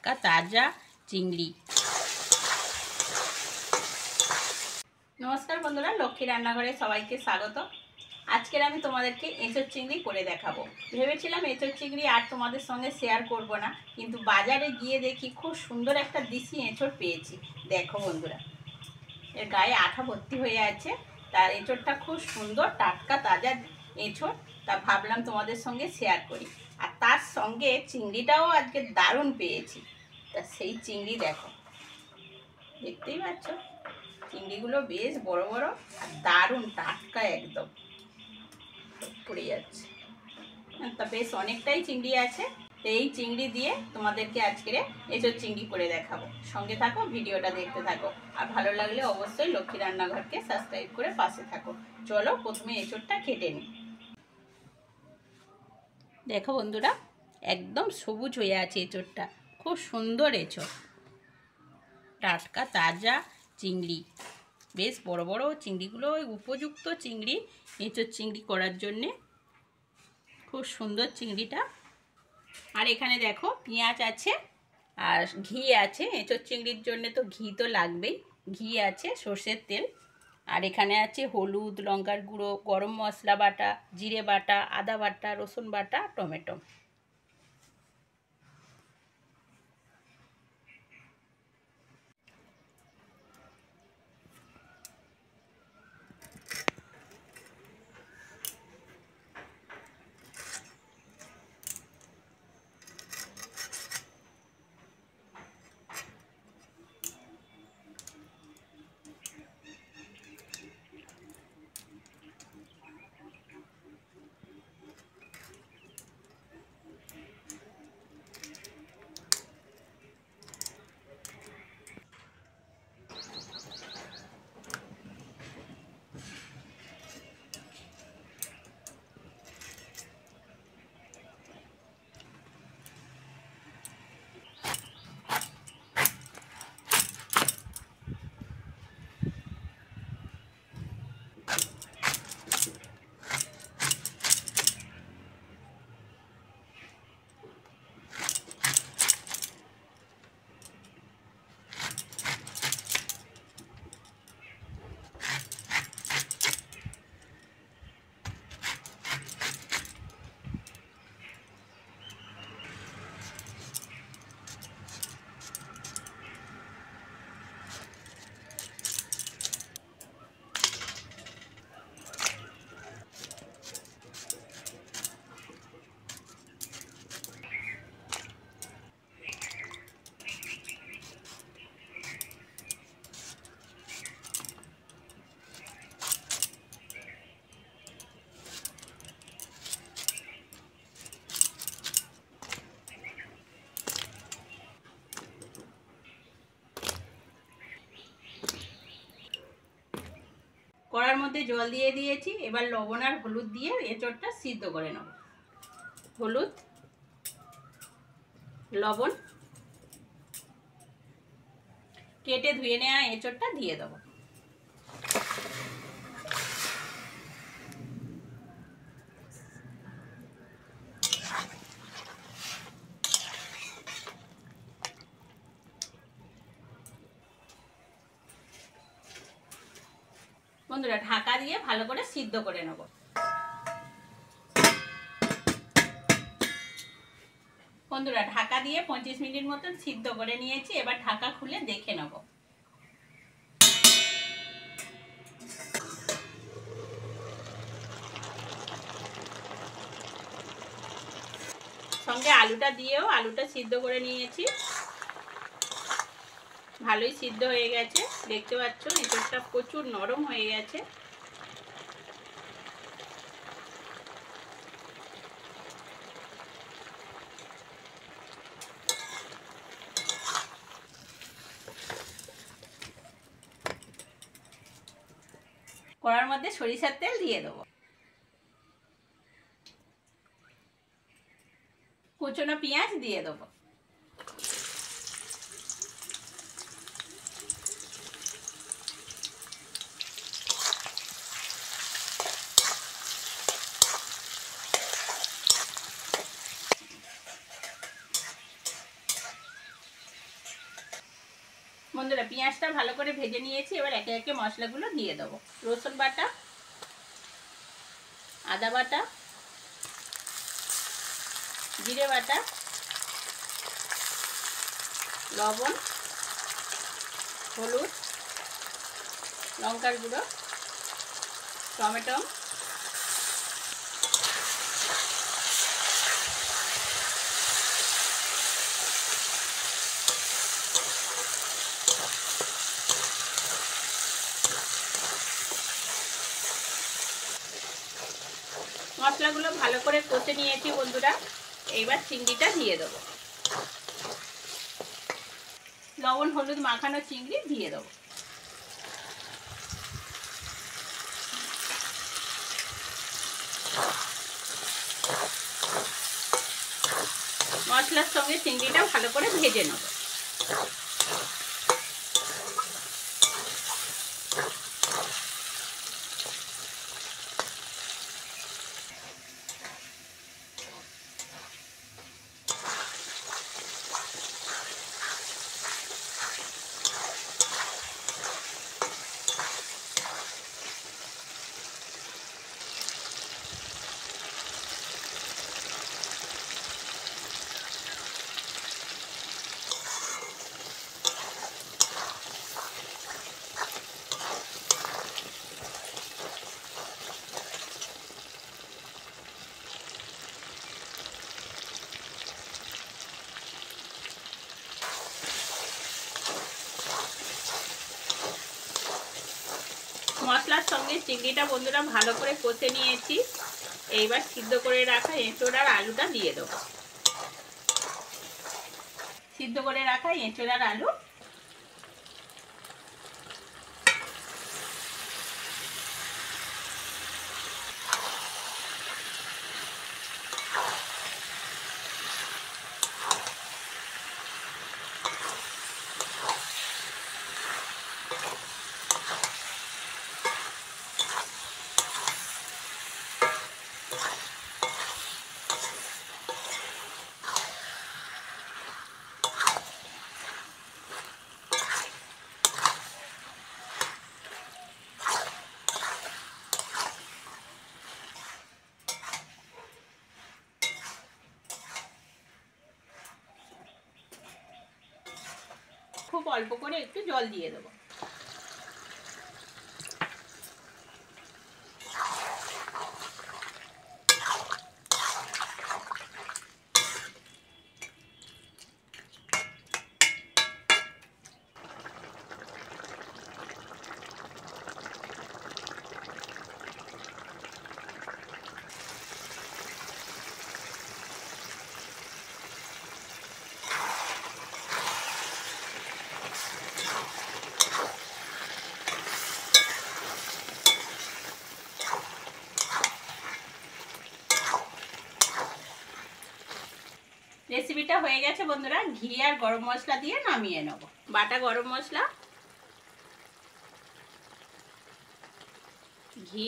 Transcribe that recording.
টাটকা তাজা চিংড়ি। নমস্কার বন্ধুরা, লক্ষ্মী রান্নাঘরে সবাইকে স্বাগত। আজকের আমি তোমাদেরকে এঁচোড় চিংড়ি করে দেখাবো। ভেবেছিলাম এঁচোড় চিংড়ি আর তোমাদের সঙ্গে শেয়ার করব না, কিন্তু বাজারে গিয়ে দেখি খুব সুন্দর একটা দেশি এঁচোড় পেয়েছি। দেখো বন্ধুরা, এর গায়ে আঠা ভর্তি হয়ে আছে। তার এঁচোড়টা খুব সুন্দর, টাটকা তাজা এঁচোড়। তা ভাবলাম তোমাদের সঙ্গে শেয়ার করি। আর তার সঙ্গে চিংড়িটাও আজকে দারুণ পেয়েছি। তা সেই চিংড়ি দেখো, দেখতেই পাচ্ছ চিংড়িগুলো বেশ বড় বড় আর দারুণ টাটকা, একদম পড়ে যাচ্ছে। তা বেশ অনেকটাই চিংড়ি আছে। তো এই চিংড়ি দিয়ে তোমাদেরকে আজকে এঁচোড় চিংড়ি করে দেখাবো। সঙ্গে থাকো, ভিডিওটা দেখতে থাকো। আর ভালো লাগলে অবশ্যই লক্ষ্মী রান্নাঘরকে সাবস্ক্রাইব করে পাশে থাকো। চলো প্রথমে এঁচোড়টা কেটে নিই। দেখো বন্ধুরা, একদম সবুজ হয়ে আছে এঁচোড়টা, খুব সুন্দর এঁচোড়, টাটকা তাজা চিংড়ি। বেশ বড় বড় চিংড়িগুলো, উপযুক্ত চিংড়ি এঁচোড় চিংড়ি করার জন্যে। খুব সুন্দর চিংড়িটা। আর এখানে দেখো পেঁয়াজ আছে আর ঘি আছে। এঁচোড় চিংড়ির জন্য তো ঘি তো লাগবেই। ঘি আছে, সর্ষের তেল। আর এখানে আছে হলুদ, লঙ্কার গুঁড়ো, গরম মশলা বাটা, জিরে বাটা, আদা বাটা, রসুন বাটা, টমেটো। কড়ার মধ্যে জল দিয়ে দিয়েছি। এবার লবণ আর হলুদ দিয়ে এঁচোড়টা সিদ্ধ করে নেব। হলুদ, লবণ, কেটে ধুয়ে নেওয়া এঁচোড়টা দিয়ে দেবো। বন্ধুরা, ঢাকা দিয়ে ভালো করে সিদ্ধ করে নেব। বন্ধুরা, ঢাকা দিয়ে 25 মিনিট মতন সিদ্ধ করে নিয়েছি। এবার ঢাকা খুলে দেখে নেব। সঙ্গে আলুটা দিয়েও আলুটা সিদ্ধ করে নিয়েছি। ভালোই সিদ্ধ হয়ে গেছে, দেখতে পাচ্ছ এঁচোড়টা প্রচুর নরম হয়ে গেছে। কড়ার মধ্যে সরিষার তেল দিয়ে দেবো। কুচনো পেঁয়াজ দিয়ে দেবো। বন্ধুরা পেঁয়াজটা ভালো করে ভেজে নিয়েছি, এবার একে একে মশলাগুলো দিয়ে দেবো। রসুন বাটা, আদা বাটা, জিরে বাটা, লবণ, হলুদ, লঙ্কার গুঁড়ো, টমেটো, মশলাগুলো ভালো করে কষে নিয়েছি বন্ধুরা। এইবার চিংড়িটা দিয়ে দেবো, লবণ হলুদ মাখানো চিংড়ি দিয়ে দেবো। মশলার সঙ্গে চিংড়িটা ভালো করে ভেজে নেব। মশলার সঙ্গে চিংড়িটা বন্ধুরা ভালো করে কষে নিয়েছি। এইবার সিদ্ধ করে রাখা এঁচোড় আর আলুটা দিয়ে দেবো। সিদ্ধ করে রাখা এঁচোড় আর আলু, খুব অল্প করে একটু জল দিয়ে দেবো। রেসিপিটা হয়ে গেছে বন্ধুরা, ঘি আর গরম মশলা দিয়ে নামিয়ে নেব। বাটা গরম মশলা, ঘি,